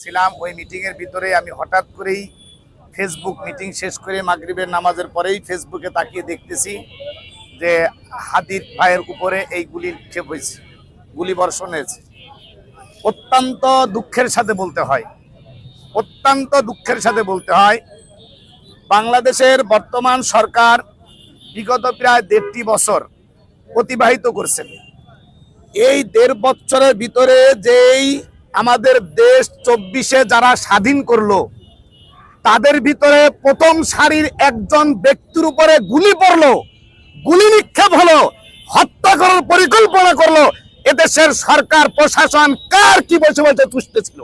ছিলাম। ওই মিটিংয়ের ভিতরে আমি হঠাৎ করেই ফেসবুক মিটিং শেষ করে মাগরিবের নামাজের পরেই ফেসবুকে তাকিয়ে দেখতেছি যে হাদির ভাইয়ের উপরে এই গুলি নিক্ষেপ হয়েছে, গুলি বর্ষণ হয়েছে। অত্যন্ত দুঃখের সাথে বলতে হয়, অত্যন্ত দুঃখের সাথে বলতে হয়, বাংলাদেশের বর্তমান সরকার বিগত প্রায় 1.5 বছর অতিবাহিত করছেন। এই 1.5 বছরের ভিতরে যেই আমাদের দেশ 24-এ যারা স্বাধীন করলো, তাদের ভিতরে প্রথম সারির একজন ব্যক্তির উপরে গুলি পড়লো, গুলি নিক্ষেপ হলো, হত্যা করার পরিকল্পনা করলো। এদেশের সরকার প্রশাসন কার কি বসে বসে তুষ্ট ছিল?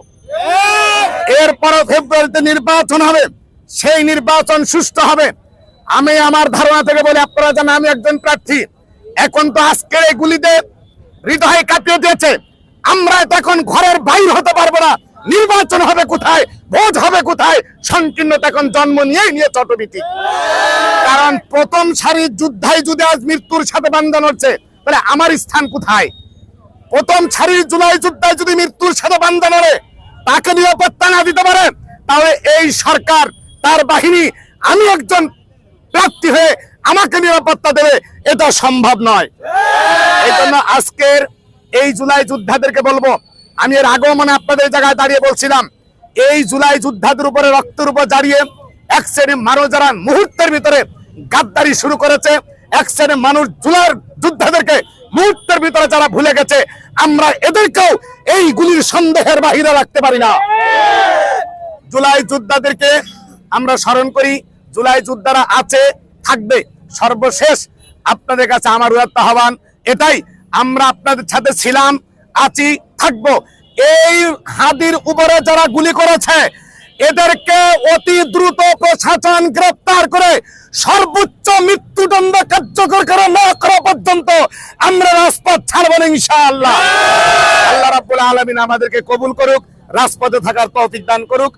এরপরও ফেব্রুয়ারিতে নির্বাচন হবে, সেই নির্বাচন সুষ্ঠু হবে। আমি আমার ধারণা থেকে বলি, আপনারা জানেন আমি একজন প্রার্থী। এখন তো আজকের এই গুলিতে হৃদয় কাঁপিয়ে দিয়েছে। আমরা এখন ঘরের বাইরে হতে পারবো না। নির্বাচন হবে কোথায়, ভোট হবে কোথায়, সংকীর্ণতা এখন জন্ম নিয়ে চটবিটি। কারণ প্রথম সারির যুদ্ধায় যদি আজ মৃত্যুর সাথে বান্ধা নড়ছে, তাহলে আমার স্থান কোথায়? প্রথম সারির জুলাই যুদ্ধায় যদি মৃত্যুর সাথে বান্ধা নড়ে, তাকে নিরাপত্তা না দিতে পারে, তাহলে এই সরকার, তার বাহিনী, আমি একজন প্রার্থী হয়ে আমাকে নিরাপত্তা দেবে, এটা সম্ভব নয়। এই জন্য আজকের এই জুলাই যোদ্ধাদেরকে বলবো, আমি এর আগেও আপনাদের জায়গায় দাঁড়িয়ে বলছিলাম, এই জুলাই যোদ্ধাদের উপরে রক্তের উপর দাঁড়িয়ে এক শ্রেণীর মানুষ যারা মুহূর্তের ভিতরে গাদ্দারি শুরু করেছে, এক শ্রেণীর মানুষ জুলাই যোদ্ধাদেরকে মুহূর্তের ভিতরে যারা ভুলে গেছে, আমরা এদেরকেও এই গুলির সন্দেহের বাহিরে রাখতে পারি না। জুলাই যোদ্ধাদেরকে আমরা স্মরণ করি, জুলাই যোদ্ধারা আছে, থাকবে। সর্বশেষ আপনাদের কাছে আমার আহ্বান এটাই, আমরা আপনাদের সাথে ছিলাম, আছি, থাকবো। এই হাদির উপরে যারা গুলি করেছে, এদেরকে অতি দ্রুত প্রশাসন গ্রেফতার করে সর্বোচ্চ মৃত্যুদণ্ড কার্যকর করা না করা পর্যন্ত আমরা রাজপথ ছাড়বো না ইনশাআল্লাহ। আল্লাহ রাব্বুল আলামিন আমাদেরকে কবুল করুক, রাজপথে থাকার তৌফিক দান করুক।